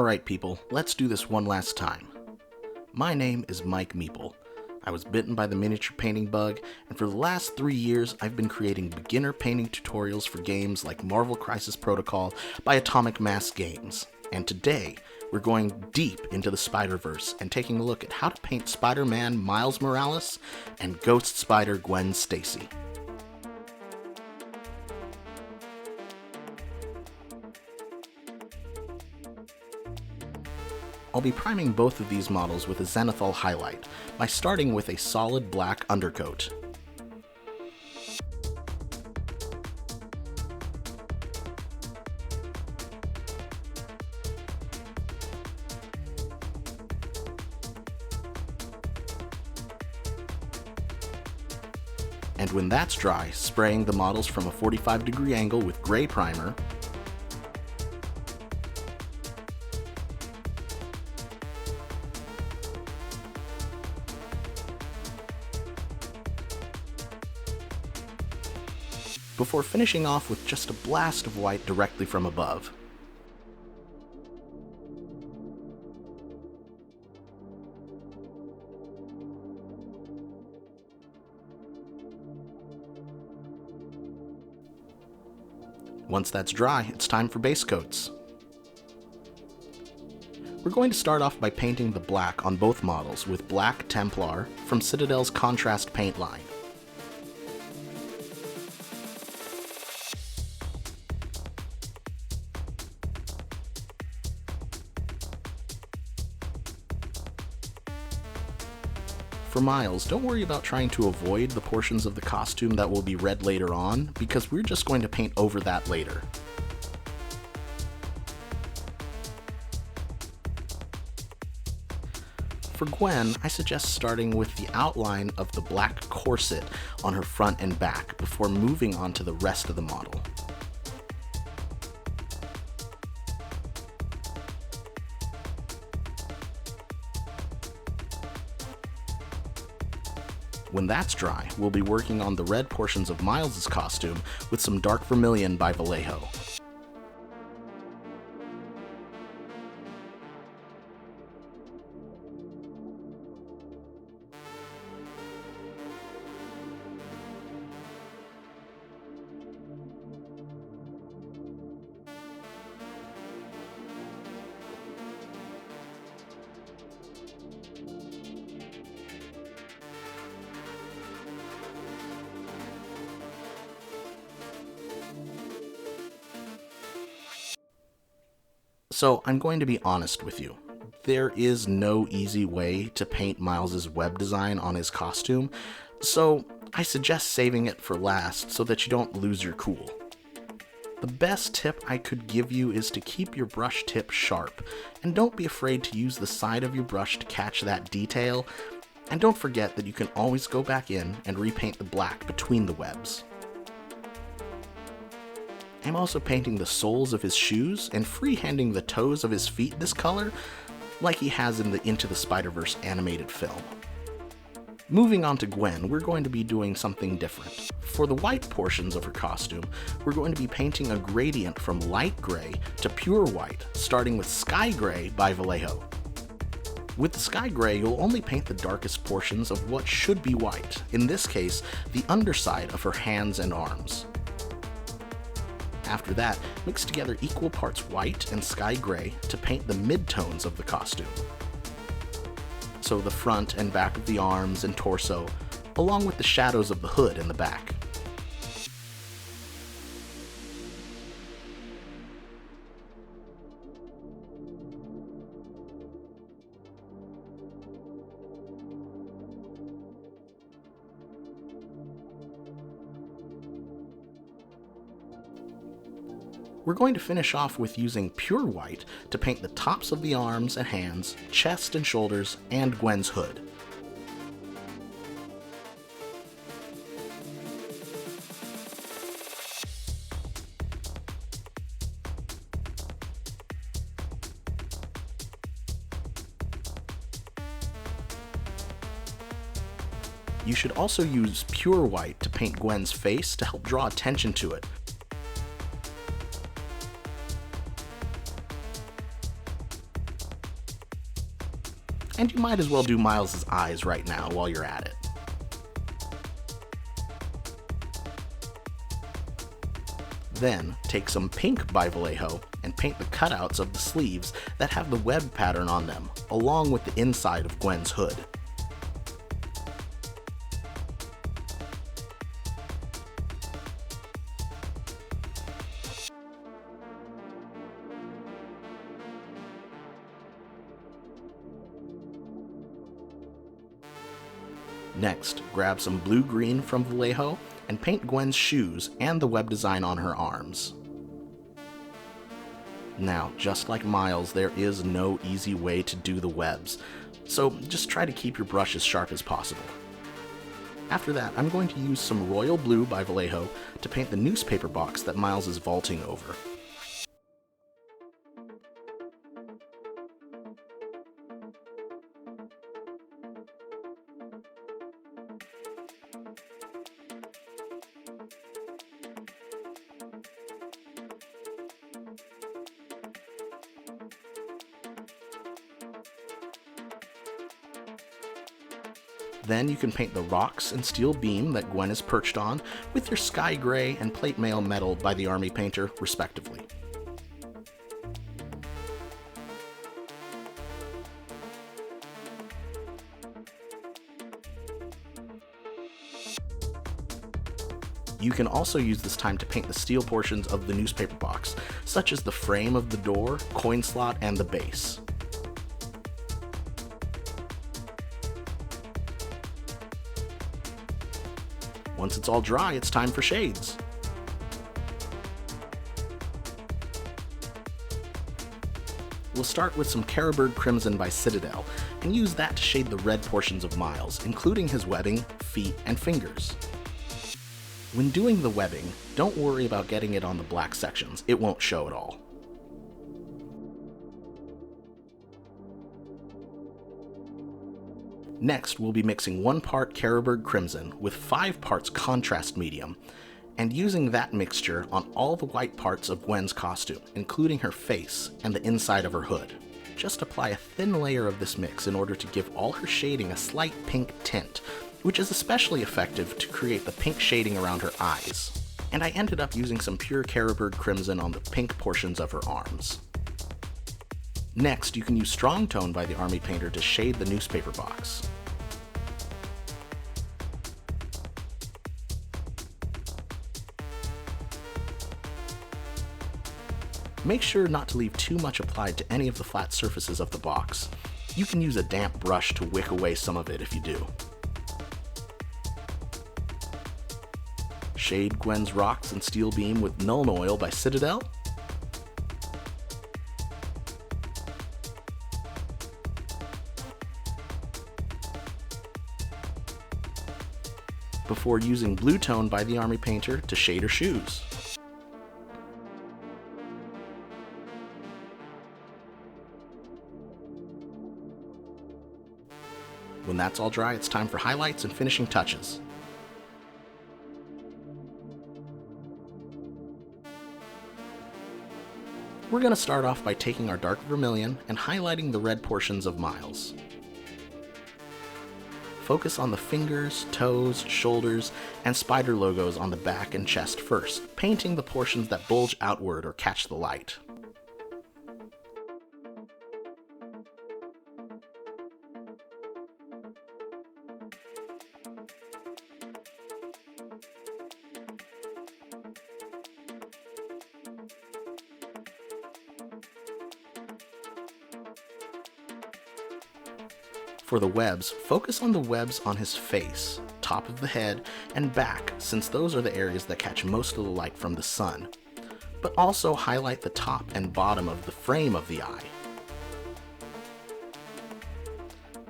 Alright people, let's do this one last time. My name is Mike Meeple. I was bitten by the miniature painting bug, and for the last 3 years I've been creating beginner painting tutorials for games like Marvel Crisis Protocol by Atomic Mass Games. And today, we're going deep into the Spider-Verse and taking a look at how to paint Spider-Man Miles Morales and Ghost Spider Gwen Stacy. I'll be priming both of these models with a zenithal highlight by starting with a solid black undercoat. And when that's dry, spraying the models from a 45-degree angle with gray primer, before finishing off with just a blast of white directly from above. Once that's dry, it's time for base coats. We're going to start off by painting the black on both models with Black Templar from Citadel's Contrast paint line. For Miles, don't worry about trying to avoid the portions of the costume that will be red later on, because we're just going to paint over that later. For Gwen, I suggest starting with the outline of the black corset on her front and back before moving on to the rest of the model. When that's dry, we'll be working on the red portions of Miles' costume with some dark vermilion by Vallejo. So I'm going to be honest with you. There is no easy way to paint Miles' web design on his costume, so I suggest saving it for last so that you don't lose your cool. The best tip I could give you is to keep your brush tip sharp, and don't be afraid to use the side of your brush to catch that detail, and don't forget that you can always go back in and repaint the black between the webs. I'm also painting the soles of his shoes and freehanding the toes of his feet this color, like he has in the Into the Spider-Verse animated film. Moving on to Gwen, we're going to be doing something different. For the white portions of her costume, we're going to be painting a gradient from light gray to pure white, starting with Sky Gray by Vallejo. With the Sky Gray, you'll only paint the darkest portions of what should be white, in this case, the underside of her hands and arms. After that, mix together equal parts white and sky gray to paint the midtones of the costume. So the front and back of the arms and torso, along with the shadows of the hood and the back. We're going to finish off with using pure white to paint the tops of the arms and hands, chest and shoulders, and Gwen's hood. You should also use pure white to paint Gwen's face to help draw attention to it. And you might as well do Miles' eyes right now while you're at it. Then, take some pink by Vallejo and paint the cutouts of the sleeves that have the web pattern on them, along with the inside of Gwen's hood. Next, grab some blue-green from Vallejo and paint Gwen's shoes and the web design on her arms. Now, just like Miles, there is no easy way to do the webs, so just try to keep your brush as sharp as possible. After that, I'm going to use some royal blue by Vallejo to paint the newspaper box that Miles is vaulting over. Then you can paint the rocks and steel beam that Gwen is perched on with your sky gray and plate mail metal by the army painter, respectively. You can also use this time to paint the steel portions of the newspaper box, such as the frame of the door, coin slot, and the base. Once it's all dry, it's time for shades. We'll start with some Caribird Crimson by Citadel, and use that to shade the red portions of Miles, including his webbing, feet, and fingers. When doing the webbing, don't worry about getting it on the black sections, it won't show at all. Next, we'll be mixing 1 part Caribird Crimson with 5 parts Contrast Medium, and using that mixture on all the white parts of Gwen's costume, including her face and the inside of her hood. Just apply a thin layer of this mix in order to give all her shading a slight pink tint, which is especially effective to create the pink shading around her eyes. And I ended up using some pure Caribird Crimson on the pink portions of her arms. Next, you can use Strong Tone by the Army Painter to shade the newspaper box. Make sure not to leave too much applied to any of the flat surfaces of the box. You can use a damp brush to wick away some of it if you do. Shade Gwen's rocks and steel beam with Nuln Oil by Citadel. Before using Blue Tone by the Army Painter to shade her shoes. When that's all dry, it's time for highlights and finishing touches. We're going to start off by taking our dark vermilion and highlighting the red portions of Miles. Focus on the fingers, toes, shoulders, and spider logos on the back and chest first, painting the portions that bulge outward or catch the light. For the webs, focus on the webs on his face, top of the head, and back, since those are the areas that catch most of the light from the sun. But also highlight the top and bottom of the frame of the eye.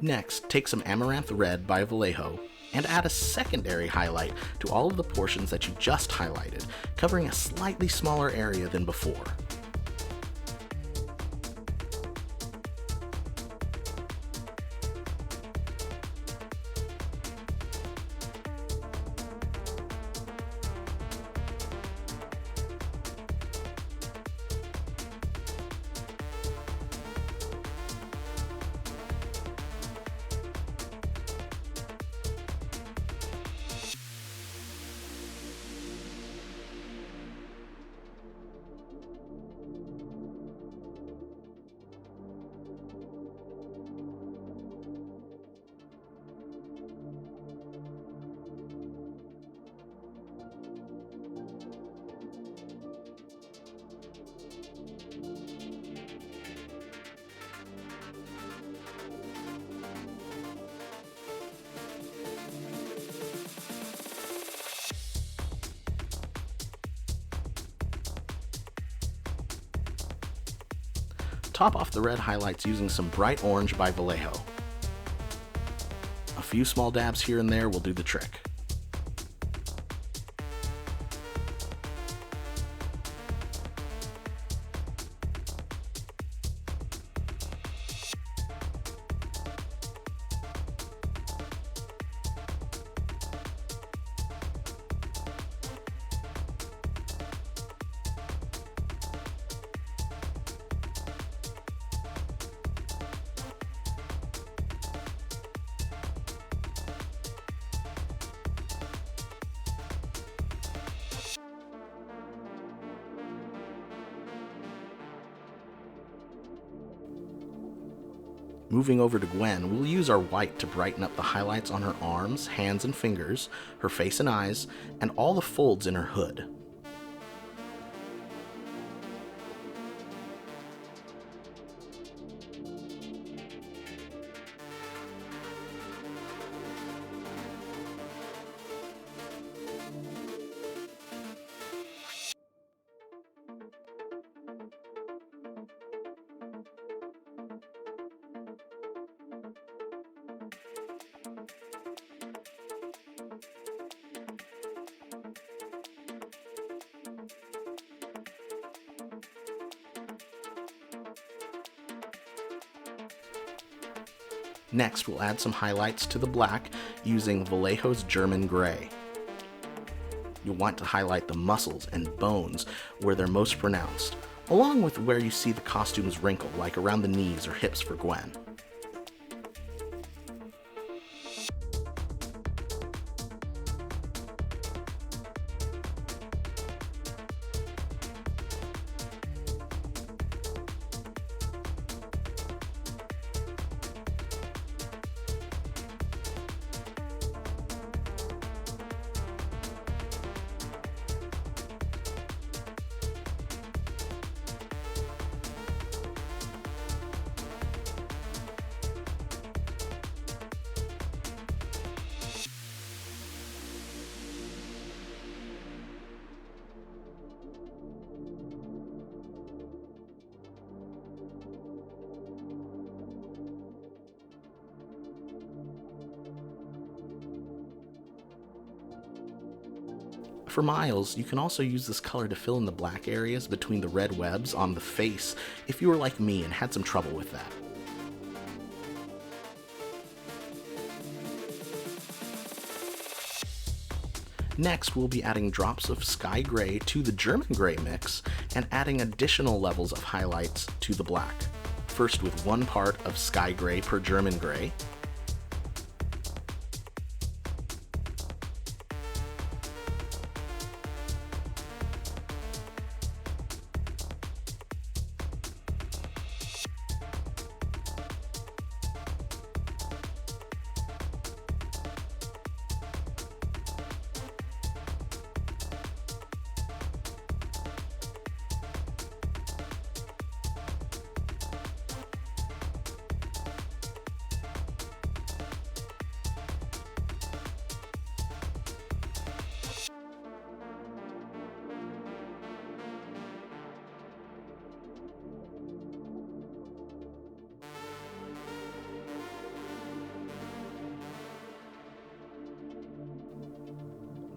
Next, take some Amaranth Red by Vallejo and add a secondary highlight to all of the portions that you just highlighted, covering a slightly smaller area than before. top off the red highlights using some bright orange by Vallejo. A few small dabs here and there will do the trick. Moving over to Gwen, we'll use our white to brighten up the highlights on her arms, hands and fingers, her face and eyes, and all the folds in her hood. Next, we'll add some highlights to the black using Vallejo's German Gray. You'll want to highlight the muscles and bones where they're most pronounced, along with where you see the costumes wrinkle, like around the knees or hips for Gwen. For Miles, you can also use this color to fill in the black areas between the red webs on the face if you were like me and had some trouble with that. Next, we'll be adding drops of Sky Gray to the German Gray mix and adding additional levels of highlights to the black. First with 1 part of Sky Gray per German Gray,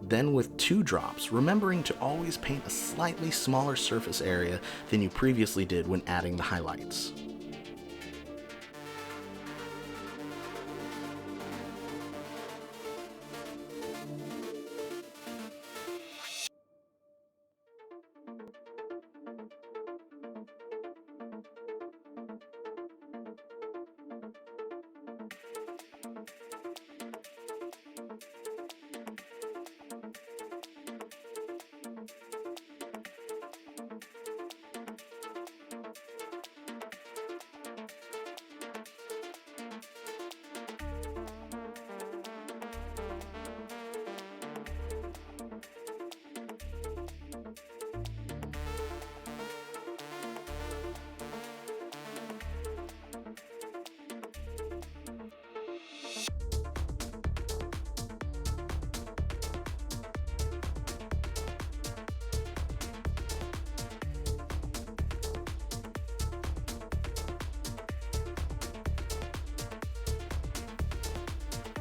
then with 2 drops, remembering to always paint a slightly smaller surface area than you previously did when adding the highlights.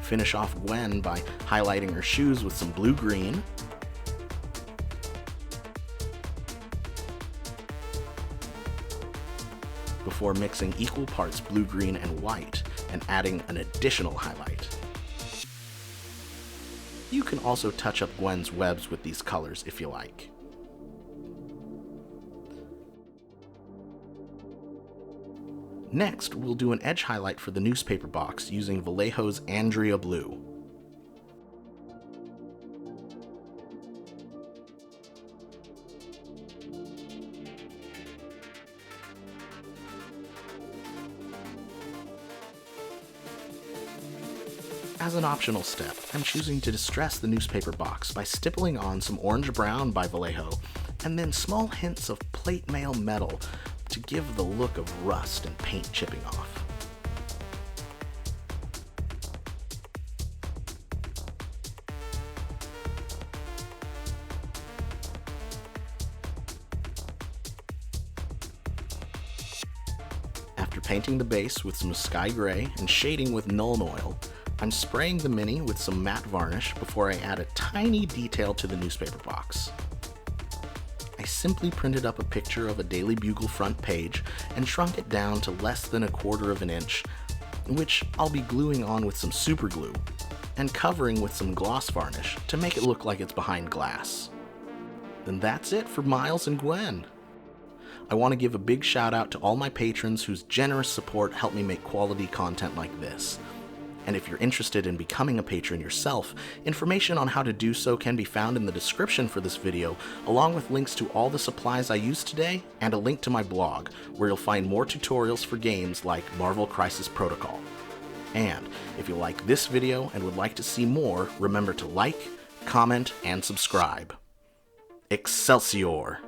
Finish off Gwen by highlighting her shoes with some blue-green. Before mixing equal parts blue-green and white and adding an additional highlight. You can also touch up Gwen's webs with these colors if you like. Next, we'll do an edge highlight for the newspaper box using Vallejo's Andrea Blue. As an optional step, I'm choosing to distress the newspaper box by stippling on some orange brown by Vallejo, and then small hints of plate mail metal to give the look of rust and paint chipping off. After painting the base with some sky gray and shading with Nuln Oil, I'm spraying the mini with some matte varnish before I add a tiny detail to the newspaper box. I simply printed up a picture of a Daily Bugle front page and shrunk it down to less than 1/4 of an inch, which I'll be gluing on with some super glue and covering with some gloss varnish to make it look like it's behind glass. Then that's it for Miles and Gwen. I want to give a big shout out to all my patrons whose generous support helped me make quality content like this. And if you're interested in becoming a patron yourself, information on how to do so can be found in the description for this video, along with links to all the supplies I used today, and a link to my blog, where you'll find more tutorials for games like Marvel Crisis Protocol. And if you like this video and would like to see more, remember to like, comment, and subscribe. Excelsior!